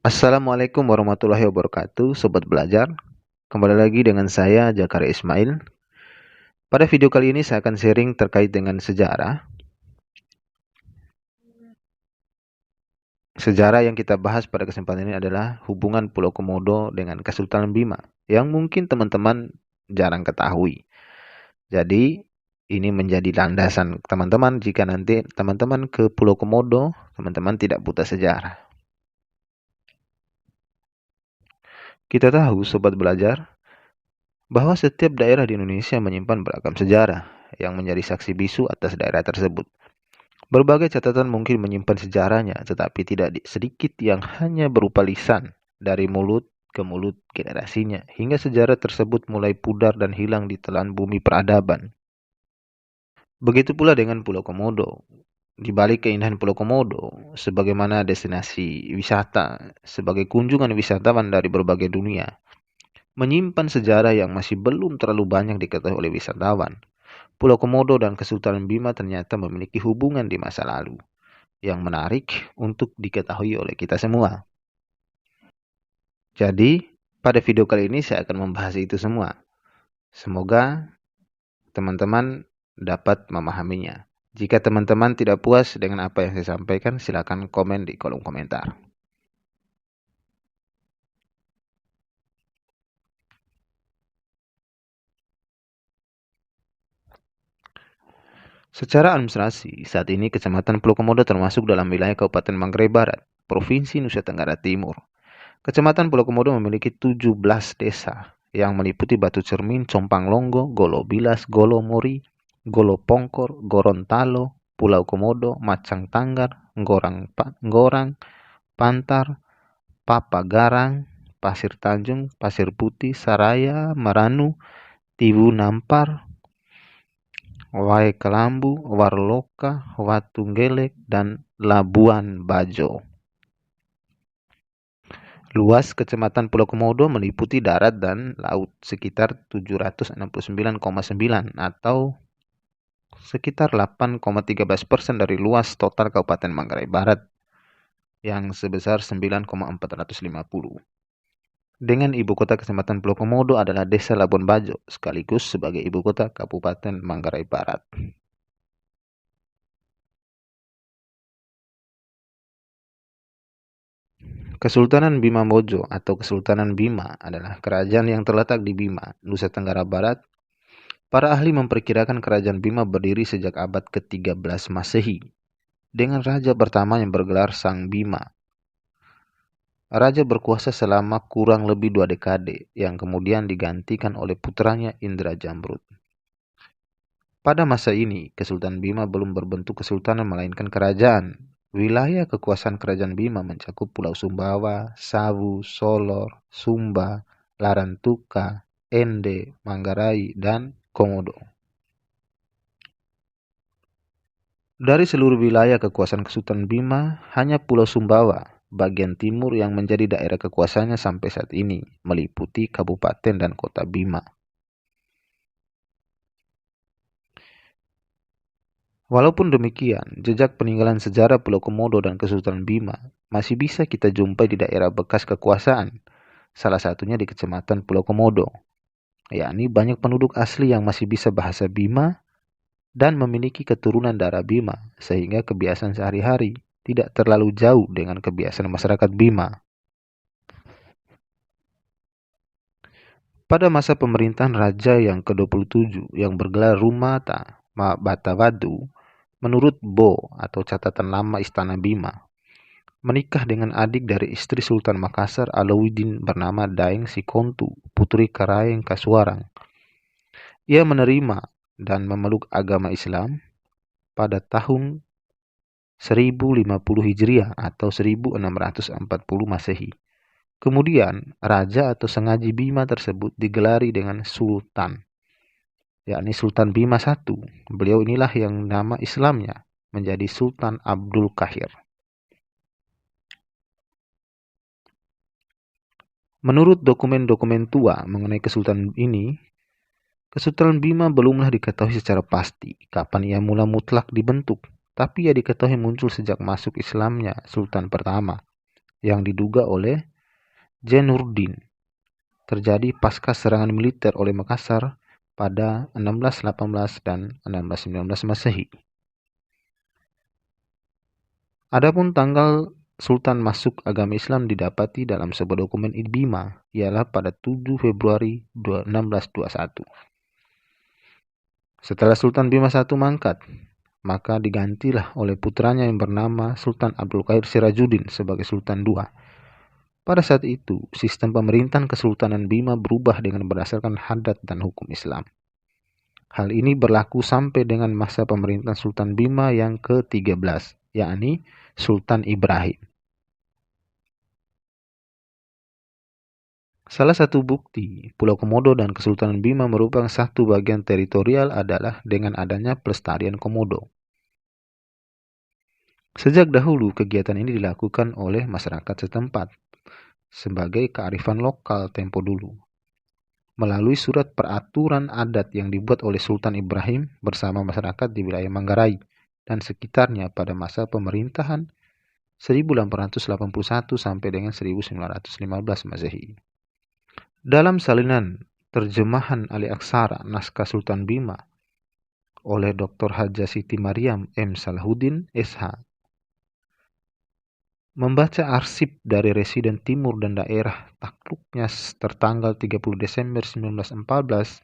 Assalamualaikum warahmatullahi wabarakatuh, Sobat Belajar. Kembali lagi dengan saya, Jakaria Ismail. Pada video kali ini saya akan sharing terkait dengan sejarah. Sejarah yang kita bahas pada kesempatan ini adalah hubungan Pulau Komodo dengan Kesultanan Bima, yang mungkin teman-teman jarang ketahui. Jadi, ini menjadi landasan teman-teman jika nanti teman-teman ke Pulau Komodo, teman-teman tidak buta sejarah. Kita tahu, Sobat Belajar, bahwa setiap daerah di Indonesia menyimpan beragam sejarah yang menjadi saksi bisu atas daerah tersebut. Berbagai catatan mungkin menyimpan sejarahnya, tetapi tidak sedikit yang hanya berupa lisan dari mulut ke mulut generasinya, hingga sejarah tersebut mulai pudar dan hilang di telan bumi peradaban. Begitu pula dengan Pulau Komodo. Di balik keindahan Pulau Komodo, sebagaimana destinasi wisata, sebagai kunjungan wisatawan dari berbagai dunia, menyimpan sejarah yang masih belum terlalu banyak diketahui oleh wisatawan. Pulau Komodo dan Kesultanan Bima ternyata memiliki hubungan di masa lalu yang menarik untuk diketahui oleh kita semua. Jadi, pada video kali ini saya akan membahas itu semua. Semoga teman-teman dapat memahaminya. Jika teman-teman tidak puas dengan apa yang saya sampaikan, silakan komen di kolom komentar. Secara administrasi, saat ini Kecamatan Pulau Komodo termasuk dalam wilayah Kabupaten Manggarai Barat, Provinsi Nusa Tenggara Timur. Kecamatan Pulau Komodo memiliki 17 desa yang meliputi Batu Cermin, Compang Longgo, Golo Bilas, Golo Mori, Golo Pongkor, Gorontalo, Pulau Komodo, Macang Tanggar, Ngorang, Pantar, Papagarang, Pasir Tanjung, Pasir Putih, Saraya, Maranu, Tibu Nampar, Wae Kelambu, Warloka, Watunggelek, dan Labuan Bajo. Luas Kecamatan Pulau Komodo meliputi darat dan laut sekitar 769,9 atau sekitar 8,13% dari luas total Kabupaten Manggarai Barat yang sebesar 9,450. Dengan ibu kota Kecamatan Pulau Komodo adalah Desa Labuan Bajo sekaligus sebagai ibu kota Kabupaten Manggarai Barat. Kesultanan Bima Mojo atau Kesultanan Bima adalah kerajaan yang terletak di Bima, Nusa Tenggara Barat. Para ahli memperkirakan kerajaan Bima berdiri sejak abad ke-13 Masehi, dengan raja pertama yang bergelar Sang Bima. Raja berkuasa selama kurang lebih 2 dekade, yang kemudian digantikan oleh putranya Indra Jamrud. Pada masa ini, Kesultanan Bima belum berbentuk kesultanan melainkan kerajaan. Wilayah kekuasaan kerajaan Bima mencakup Pulau Sumbawa, Sawu, Solor, Sumba, Larantuka, Ende, Manggarai, dan Komodo. Dari seluruh wilayah kekuasaan Kesultanan Bima, hanya Pulau Sumbawa, bagian timur yang menjadi daerah kekuasaannya sampai saat ini, meliputi kabupaten dan kota Bima. Walaupun demikian, jejak peninggalan sejarah Pulau Komodo dan Kesultanan Bima masih bisa kita jumpai di daerah bekas kekuasaan, salah satunya di Kecamatan Pulau Komodo, yakni banyak penduduk asli yang masih bisa bahasa Bima dan memiliki keturunan darah Bima, sehingga kebiasaan sehari-hari tidak terlalu jauh dengan kebiasaan masyarakat Bima. Pada masa pemerintahan Raja yang ke-27 yang bergelar Rumata Batawadu, menurut Bo atau catatan lama Istana Bima, menikah dengan adik dari istri Sultan Makassar Alauddin bernama Daeng Sikontu, putri Karaeng Kasuarang. Ia menerima dan memeluk agama Islam pada tahun 1050 Hijriah atau 1640 Masehi. Kemudian, raja atau sengaji Bima tersebut digelari dengan Sultan, yakni Sultan Bima I. Beliau inilah yang nama Islamnya menjadi Sultan Abdul Qahir. Menurut dokumen-dokumen tua mengenai kesultanan ini, Kesultanan Bima belumlah diketahui secara pasti kapan ia mula mutlak dibentuk, tapi ia diketahui muncul sejak masuk Islamnya Sultan pertama, yang diduga oleh Zainuddin terjadi pasca serangan militer oleh Makassar pada 1618 dan 1619 Masehi. Adapun tanggal Sultan masuk agama Islam didapati dalam sebuah dokumen Bima, ialah pada 7 Februari 1621. Setelah Sultan Bima I mangkat, maka digantilah oleh putranya yang bernama Sultan Abdul Qadir Sirajuddin sebagai Sultan II. Pada saat itu, sistem pemerintahan Kesultanan Bima berubah dengan berdasarkan hadat dan hukum Islam. Hal ini berlaku sampai dengan masa pemerintahan Sultan Bima yang ke-13, yakni Sultan Ibrahim. Salah satu bukti Pulau Komodo dan Kesultanan Bima merupakan satu bagian teritorial adalah dengan adanya pelestarian komodo. Sejak dahulu kegiatan ini dilakukan oleh masyarakat setempat sebagai kearifan lokal tempo dulu. Melalui surat peraturan adat yang dibuat oleh Sultan Ibrahim bersama masyarakat di wilayah Manggarai dan sekitarnya pada masa pemerintahan 1881 sampai dengan 1915 Masehi. Dalam salinan terjemahan alih aksara naskah Sultan Bima oleh Dr. Haja Siti Mariam M. Salahuddin, SH, membaca arsip dari Residen Timur dan daerah takluknya tertanggal 30 Desember 1914,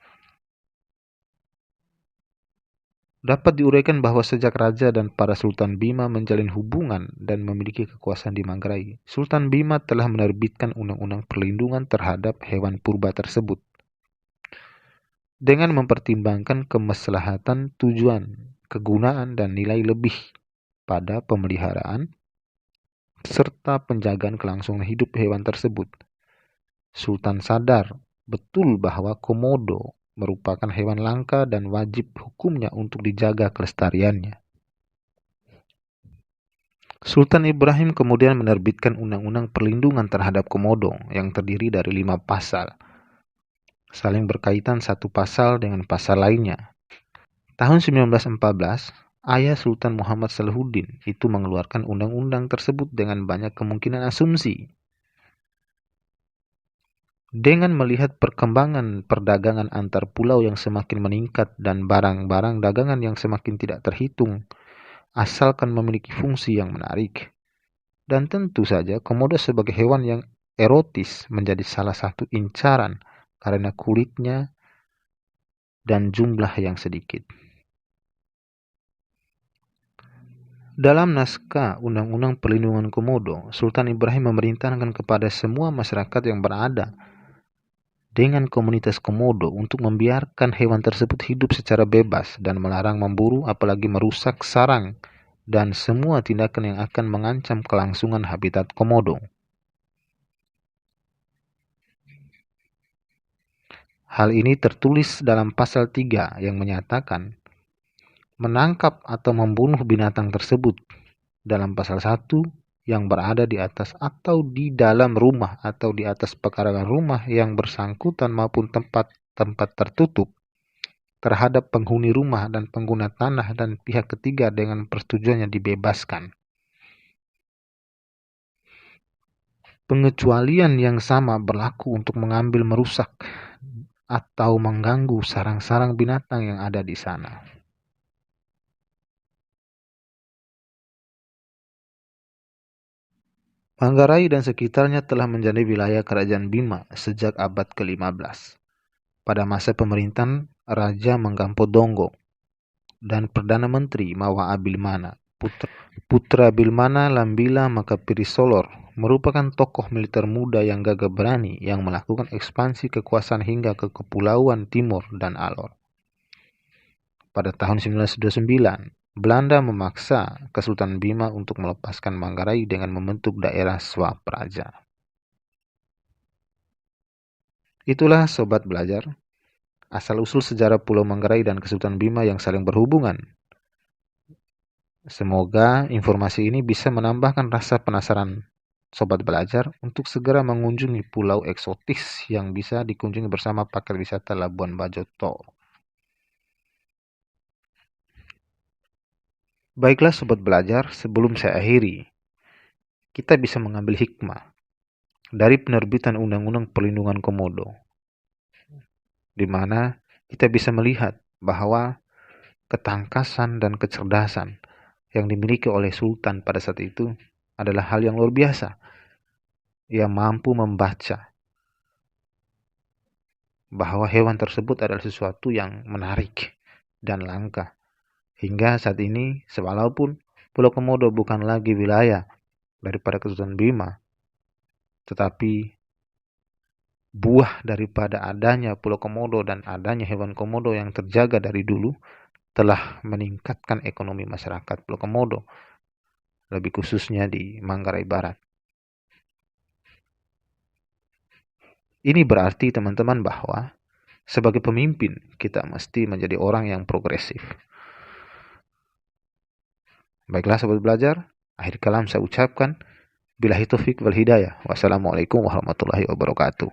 dapat diuraikan bahwa sejak Raja dan para Sultan Bima menjalin hubungan dan memiliki kekuasaan di Manggarai, Sultan Bima telah menerbitkan undang-undang perlindungan terhadap hewan purba tersebut. Dengan mempertimbangkan kemaslahatan, tujuan, kegunaan, dan nilai lebih pada pemeliharaan serta penjagaan kelangsungan hidup hewan tersebut, Sultan sadar betul bahwa komodo merupakan hewan langka dan wajib hukumnya untuk dijaga kelestariannya. Sultan Ibrahim kemudian menerbitkan Undang-Undang Perlindungan terhadap Komodo yang terdiri dari 5 pasal, saling berkaitan satu pasal dengan pasal lainnya. Tahun 1914, ayah Sultan Muhammad Salahuddin itu mengeluarkan undang-undang tersebut dengan banyak kemungkinan asumsi. Dengan melihat perkembangan perdagangan antar pulau yang semakin meningkat dan barang-barang dagangan yang semakin tidak terhitung, asalkan memiliki fungsi yang menarik. Dan tentu saja komodo sebagai hewan yang erotis menjadi salah satu incaran karena kulitnya dan jumlah yang sedikit. Dalam naskah Undang-Undang Perlindungan Komodo, Sultan Ibrahim memerintahkan kepada semua masyarakat yang berada dengan komunitas komodo untuk membiarkan hewan tersebut hidup secara bebas dan melarang memburu apalagi merusak sarang dan semua tindakan yang akan mengancam kelangsungan habitat komodo. Hal ini tertulis dalam pasal 3 yang menyatakan menangkap atau membunuh binatang tersebut. Dalam pasal 1 yang berada di atas atau di dalam rumah atau di atas pekarangan rumah yang bersangkutan maupun tempat-tempat tertutup terhadap penghuni rumah dan pengguna tanah dan pihak ketiga dengan persetujuannya dibebaskan. Pengecualian yang sama berlaku untuk mengambil, merusak, atau mengganggu sarang-sarang binatang yang ada di sana. Manggarai dan sekitarnya telah menjadi wilayah kerajaan Bima sejak abad ke-15. Pada masa pemerintahan Raja Manggampo Donggo dan Perdana Menteri Mawa Abilmana, putra Bilmana Lambila Makapirissolor merupakan tokoh militer muda yang gagah berani yang melakukan ekspansi kekuasaan hingga ke Kepulauan Timur dan Alor. Pada tahun 1929, Belanda memaksa Kesultanan Bima untuk melepaskan Manggarai dengan membentuk daerah Swapraja. Itulah Sobat Belajar, asal-usul sejarah Pulau Manggarai dan Kesultanan Bima yang saling berhubungan. Semoga informasi ini bisa menambahkan rasa penasaran Sobat Belajar untuk segera mengunjungi pulau eksotis yang bisa dikunjungi bersama paket wisata Labuan Bajo Tour. Baiklah Sobat Belajar, sebelum saya akhiri, kita bisa mengambil hikmah dari penerbitan Undang-Undang Perlindungan Komodo, di mana kita bisa melihat bahwa ketangkasan dan kecerdasan yang dimiliki oleh Sultan pada saat itu adalah hal yang luar biasa. Ia mampu membaca bahwa hewan tersebut adalah sesuatu yang menarik dan langka. Hingga saat ini, walaupun Pulau Komodo bukan lagi wilayah daripada Kesultanan Bima, tetapi buah daripada adanya Pulau Komodo dan adanya hewan komodo yang terjaga dari dulu telah meningkatkan ekonomi masyarakat Pulau Komodo, lebih khususnya di Manggarai Barat. Ini berarti teman-teman bahwa sebagai pemimpin kita mesti menjadi orang yang progresif. Baiklah sobat belajar, akhir kalam saya ucapkan billahi taufik wal hidayah. Wassalamualaikum warahmatullahi wabarakatuh.